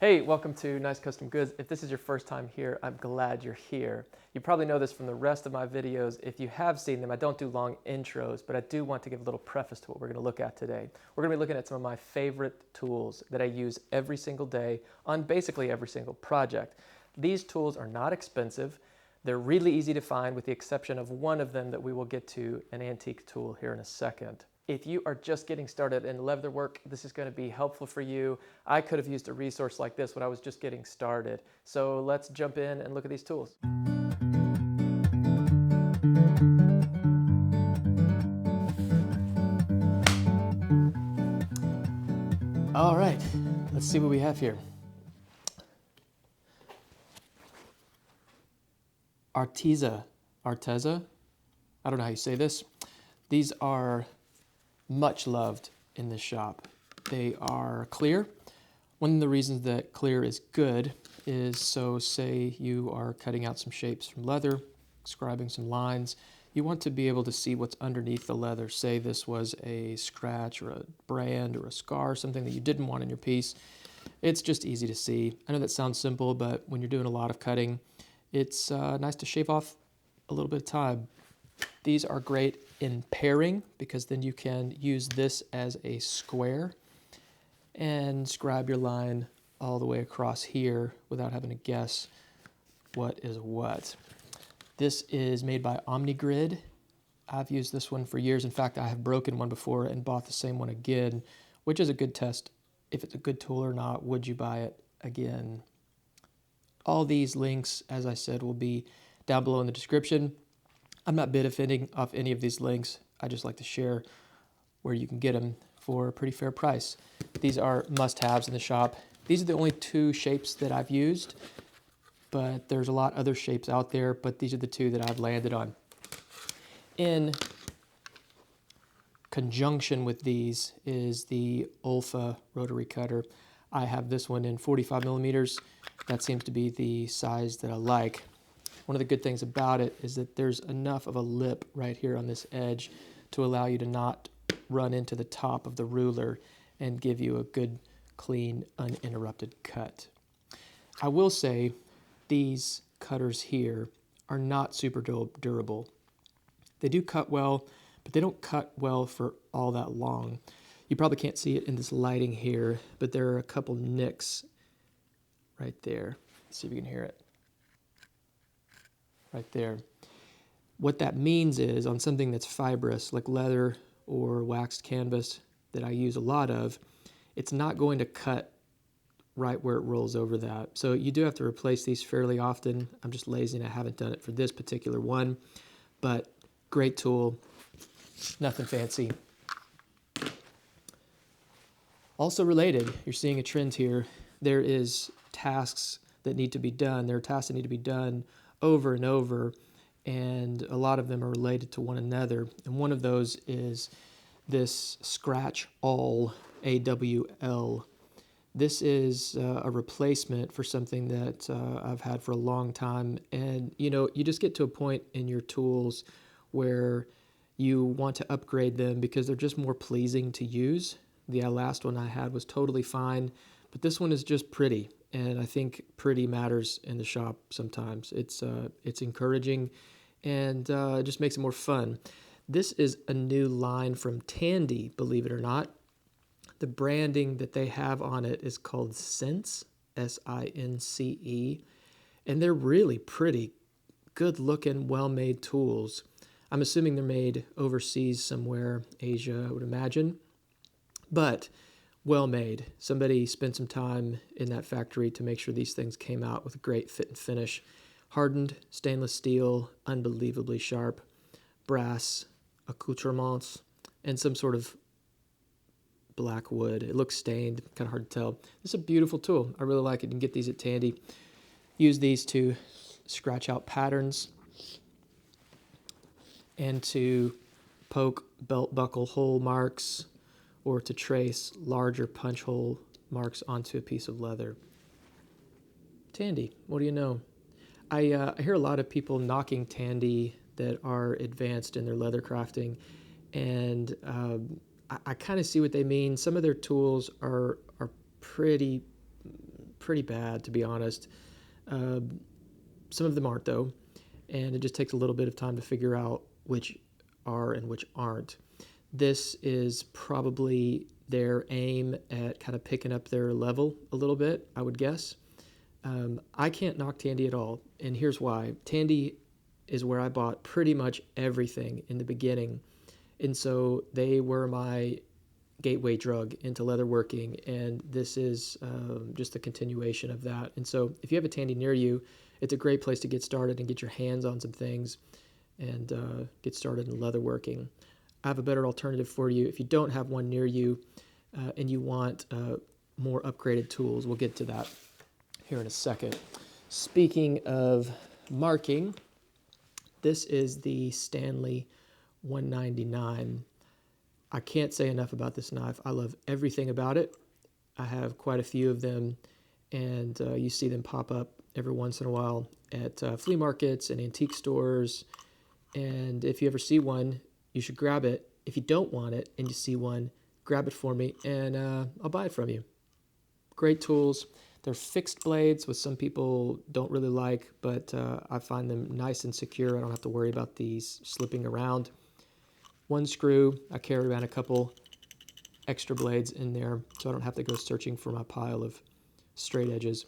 Hey, welcome to Nice Custom Goods. If this is your first time here, I'm glad you're here. You probably know this from the rest of my videos. If you have seen them, I don't do long intros, but I do want to give a little preface to what we're going to look at today. We're going to be looking at some of my favorite tools that I use every single day on basically every single project. These tools are not expensive. They're really easy to find with the exception of one of them that we will get to, an antique tool, here in a second. If you are just getting started in leatherwork, this is going to be helpful for you. I could have used a resource like this when I was just getting started. So let's jump in and look at these tools. All right, let's see what we have here. Arteza, I don't know how you say this. These are much loved in this shop. They are clear. One of the reasons that clear is good is so say you are cutting out some shapes from leather, scribing some lines, you want to be able to see what's underneath the leather. Say this was a scratch or a brand or a scar, something that you didn't want in your piece. It's just easy to see. I know that sounds simple, but when you're doing a lot of cutting, it's nice to shave off a little bit of time. These are great in pairing because then you can use this as a square and scribe your line all the way across here without having to guess what is what. This is made by OmniGrid. I've used this one for years. In fact, I have broken one before and bought the same one again, which is a good test. If it's a good tool or not, would you buy it again? All these links, as I said, will be down below in the description. I'm not benefiting off any of these links. I just like to share where you can get them for a pretty fair price. These are must-haves in the shop. These are the only two shapes that I've used, but there's a lot other shapes out there, but these are the two that I've landed on. In conjunction with these is the Olfa rotary cutter. I have this one in 45 millimeters. That seems to be the size that I like. One of the good things about it is that there's enough of a lip right here on this edge to allow you to not run into the top of the ruler and give you a good, clean, uninterrupted cut. I will say these cutters here are not super durable. They do cut well, but they don't cut well for all that long. You probably can't see it in this lighting here, but there are a couple nicks right there. Let's see if you can hear it. Right there. What that means is on something that's fibrous like leather or waxed canvas that I use a lot of, it's not going to cut right where it rolls over that. So you do have to replace these fairly often. I'm just lazy and I haven't done it for this particular one, but great tool, nothing fancy. Also related, you're seeing a trend here. There is tasks that need to be done. There are tasks that need to be done over and over, and a lot of them are related to one another. And one of those is this scratch awl, AWL. This is a replacement for something that I've had for a long time. And you know, you just get to a point in your tools where you want to upgrade them because they're just more pleasing to use. The last one I had was totally fine, but this one is just pretty. And I think pretty matters in the shop sometimes. It's encouraging and it just makes it more fun. This is a new line from Tandy, believe it or not. The branding that they have on it is called Since, S-I-N-C-E. And they're really pretty, good-looking, well-made tools. I'm assuming they're made overseas somewhere, Asia, I would imagine. But well made. Somebody spent some time in that factory to make sure these things came out with a great fit and finish. Hardened stainless steel, unbelievably sharp, brass accoutrements, and some sort of black wood. It looks stained, kind of hard to tell. It's a beautiful tool. I really like it. You can get these at Tandy. Use these to scratch out patterns and to poke belt buckle hole marks, or to trace larger punch hole marks onto a piece of leather. Tandy, what do you know? I hear a lot of people knocking Tandy that are advanced in their leather crafting, and I kind of see what they mean. Some of their tools are pretty pretty bad, to be honest. Some of them aren't, though, and it just takes a little bit of time to figure out which are and which aren't. This is probably their aim at kind of picking up their level a little bit, I would guess. I can't knock Tandy at all, and here's why. Tandy is where I bought pretty much everything in the beginning, and so they were my gateway drug into leatherworking, and this is just a continuation of that. And so if you have a Tandy near you, it's a great place to get started and get your hands on some things and get started in leatherworking. I have a better alternative for you if you don't have one near you and you want more upgraded tools. We'll get to that here in a second. Speaking of marking, this is the Stanley 199. I can't say enough about this knife. I love everything about it. I have quite a few of them, and you see them pop up every once in a while at flea markets and antique stores. And if you ever see one, you should grab it. If you don't want it and you see one, grab it for me, and I'll buy it from you. Great tools. They're fixed blades, which some people don't really like, but I find them nice and secure. I don't have to worry about these slipping around. One screw. I carry around a couple extra blades in there, so I don't have to go searching for my pile of straight edges.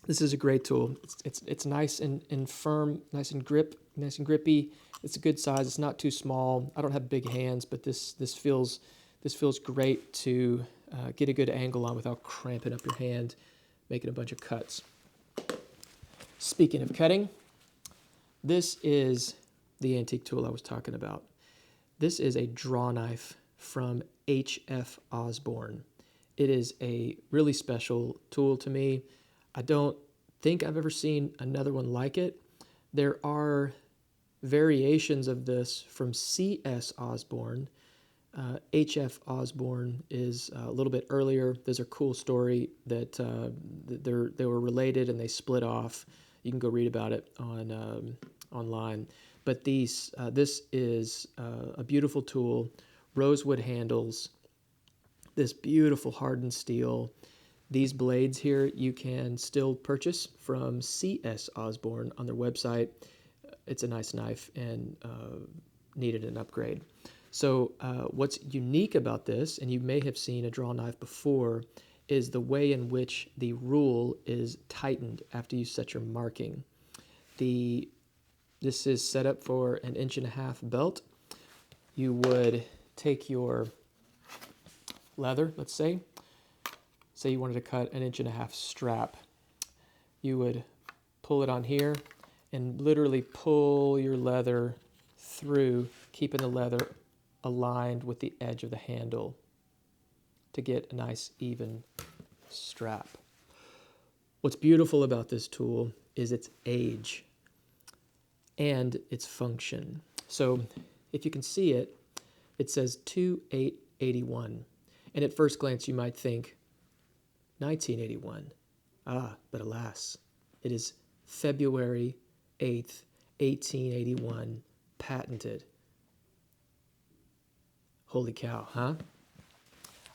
This is a great tool. It's nice and firm, nice and grippy. It's a good size. It's not too small. I don't have big hands, but this feels great to get a good angle on without cramping up your hand, making a bunch of cuts. Speaking of cutting, this is the antique tool I was talking about. This is a draw knife from H.F. Osborne. It is a really special tool to me. I don't think I've ever seen another one like it. There are variations of this from C.S. Osborne. H.F. Osborne is a little bit earlier. There's a cool story that they were related and they split off. You can go read about it on online. But this is a beautiful tool, rosewood handles, this beautiful hardened steel. These blades here you can still purchase from C.S. Osborne on their website. It's a nice knife and needed an upgrade. So what's unique about this, and you may have seen a draw knife before, is the way in which the rule is tightened after you set your marking. This is set up for an 1.5-inch belt. You would take your leather, let's say you wanted to cut an 1.5-inch strap. You would pull it on here and literally pull your leather through, keeping the leather aligned with the edge of the handle to get a nice even strap. What's beautiful about this tool is its age and its function. So if you can see it, it says 2881. And at first glance you might think 1981. But alas, it is February 8th, 1881, patented. Holy cow, huh?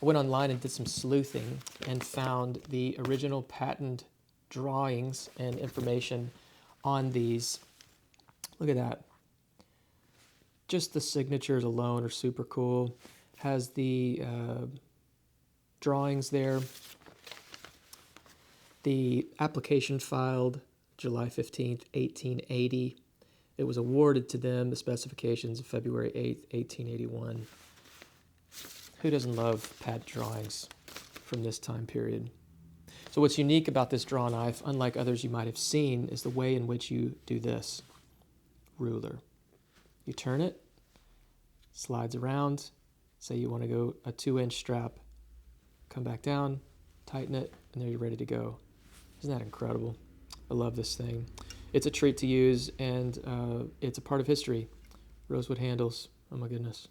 I went online and did some sleuthing and found the original patent drawings and information on these. Look at that. Just the signatures alone are super cool. Has the drawings there. The application filed July 15th, 1880. It was awarded to them, the specifications of February 8th, 1881. Who doesn't love patent drawings from this time period? So what's unique about this draw knife, unlike others you might have seen, is the way in which you do this. Ruler. You turn it, slides around, say you want to go a 2-inch strap, come back down, tighten it, and there you're ready to go. Isn't that incredible? I love this thing. It's a treat to use, and it's a part of history. Rosewood handles. Oh my goodness.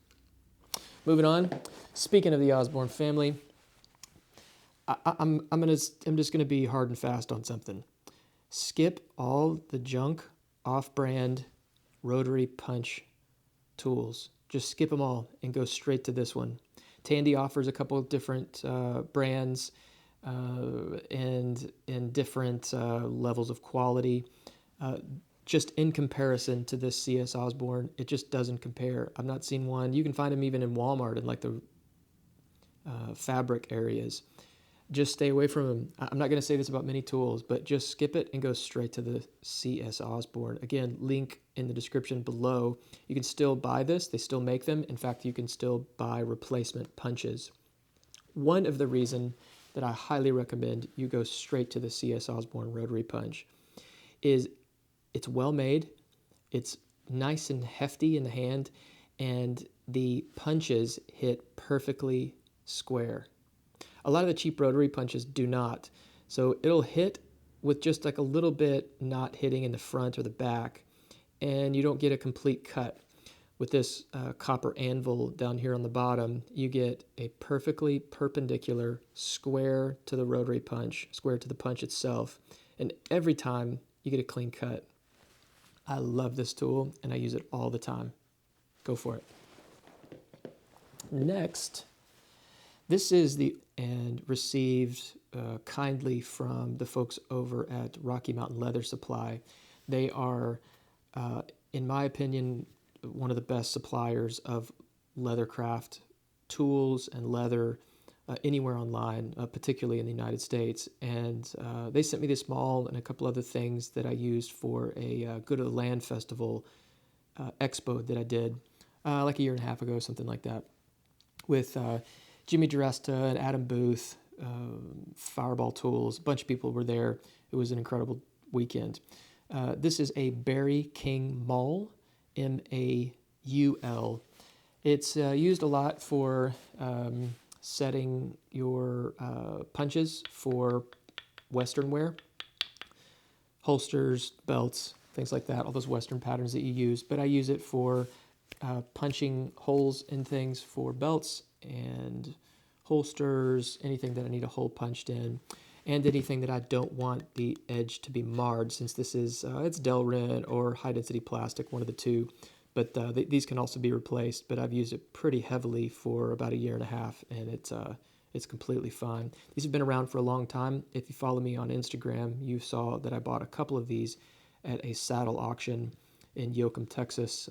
Moving on. Speaking of the Osborne family, I'm just gonna be hard and fast on something. Skip all the junk, off-brand, rotary punch tools. Just skip them all and go straight to this one. Tandy offers a couple of different brands. and in different levels of quality. Just in comparison to this CS Osborne, it just doesn't compare. I've not seen one. You can find them even in Walmart in like the fabric areas. Just stay away from them. I'm not going to say this about many tools, but just skip it and go straight to the CS Osborne. Again, link in the description below. You can still buy this. They still make them. In fact, you can still buy replacement punches. One of the reasons that I highly recommend you go straight to the CS Osborne rotary punch is it's well made, it's nice and hefty in the hand, and the punches hit perfectly square. A lot of the cheap rotary punches do not. So it'll hit with just like a little bit not hitting in the front or the back, and you don't get a complete cut. With this copper anvil down here on the bottom, you get a perfectly perpendicular square to the rotary punch, square to the punch itself, and every time you get a clean cut. I love this tool, and I use it all the time. Go for it. Next, this is and received kindly from the folks over at Rocky Mountain Leather Supply. They are, in my opinion, one of the best suppliers of leathercraft tools and leather anywhere online, particularly in the United States. And they sent me this maul and a couple other things that I used for a Good of the Land Festival expo that I did like a year and a half ago, something like that, with Jimmy DiResta and Adam Booth, Fireball Tools. A bunch of people were there. It was an incredible weekend. This is a Barry King maul, M-A-U-L. It's used a lot for setting your punches for Western wear, holsters, belts, things like that, all those Western patterns that you use. But I use it for punching holes in things for belts and holsters, anything that I need a hole punched in, and anything that I don't want the edge to be marred, since this is it's Delrin or high density plastic, one of the two. But these can also be replaced. But I've used it pretty heavily for about a year and a half, and it's completely fine. These have been around for a long time. If you follow me on Instagram, you saw that I bought a couple of these at a saddle auction in Yoakum, Texas,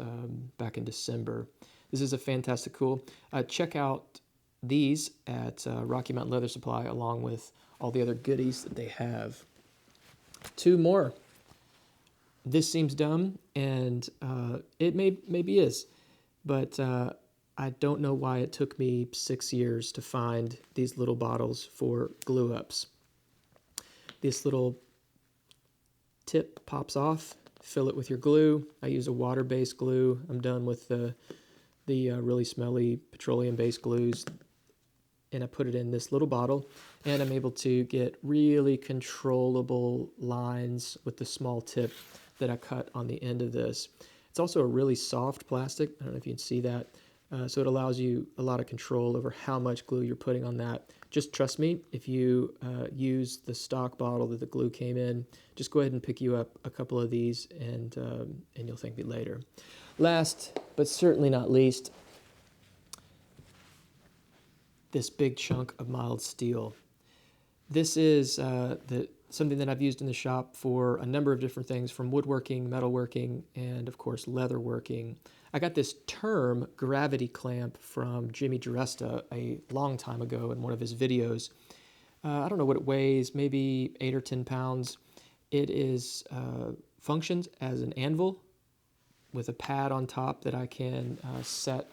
back in December. This is a fantastic tool. Check out these at Rocky Mountain Leather Supply, along with all the other goodies that they have. Two more. This seems dumb, and it maybe is, but I don't know why it took me 6 years to find these little bottles for glue ups. This little tip pops off, fill it with your glue. I use a water-based glue. I'm done with the really smelly petroleum-based glues, and I put it in this little bottle, and I'm able to get really controllable lines with the small tip that I cut on the end of this. It's also a really soft plastic. I don't know if you can see that. So it allows you a lot of control over how much glue you're putting on that. Just trust me, if you use the stock bottle that the glue came in, just go ahead and pick you up a couple of these, and you'll thank me later. Last, but certainly not least, this big chunk of mild steel. This is something that I've used in the shop for a number of different things, from woodworking, metalworking, and of course leatherworking. I got this term gravity clamp from Jimmy DiResta a long time ago in one of his videos. I don't know what it weighs, maybe 8 or 10 pounds. It is functions as an anvil with a pad on top that I can set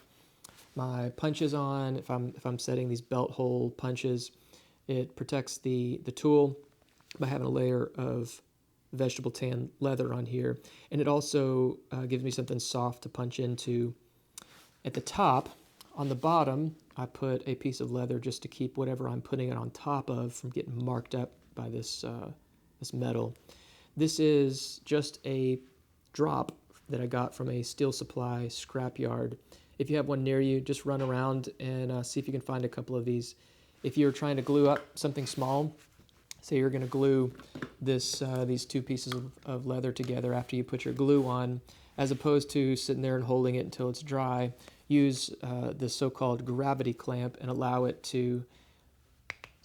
my punches on if I'm setting these belt hole punches. It protects the tool by having a layer of vegetable tan leather on here, and it also gives me something soft to punch into. At the top, on the bottom, I put a piece of leather just to keep whatever I'm putting it on top of from getting marked up by this metal. This is just a drop that I got from a steel supply scrapyard. If you have one near you, just run around and see if you can find a couple of these. If you're trying to glue up something small, say you're going to glue these two pieces of leather together after you put your glue on, as opposed to sitting there and holding it until it's dry, use the so-called gravity clamp and allow it to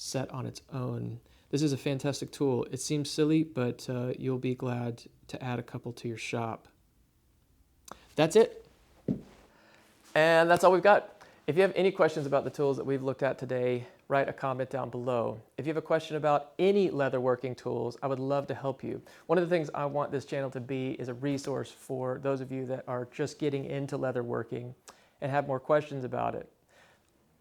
set on its own. This is a fantastic tool. It seems silly, but you'll be glad to add a couple to your shop. That's it. And that's all we've got. If you have any questions about the tools that we've looked at today, write a comment down below. If you have a question about any leatherworking tools, I would love to help you. One of the things I want this channel to be is a resource for those of you that are just getting into leatherworking and have more questions about it.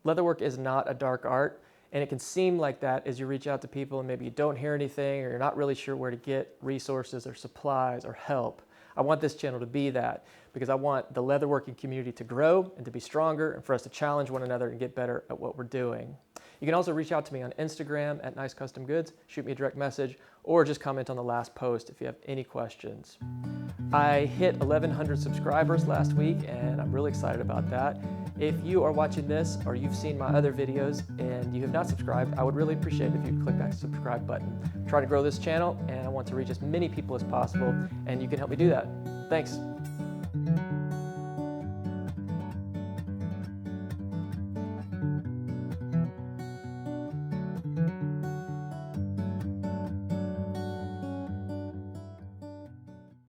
Leatherwork is not a dark art, and it can seem like that as you reach out to people and maybe you don't hear anything or you're not really sure where to get resources or supplies or help. I want this channel to be that because I want the leatherworking community to grow and to be stronger and for us to challenge one another and get better at what we're doing. You can also reach out to me on Instagram at Nice Custom Goods, shoot me a direct message, or just comment on the last post if you have any questions. I hit 1,100 subscribers last week and I'm really excited about that. If you are watching this or you've seen my other videos and you have not subscribed, I would really appreciate it if you click that subscribe button. I'm trying to grow this channel and I want to reach as many people as possible, and you can help me do that. Thanks.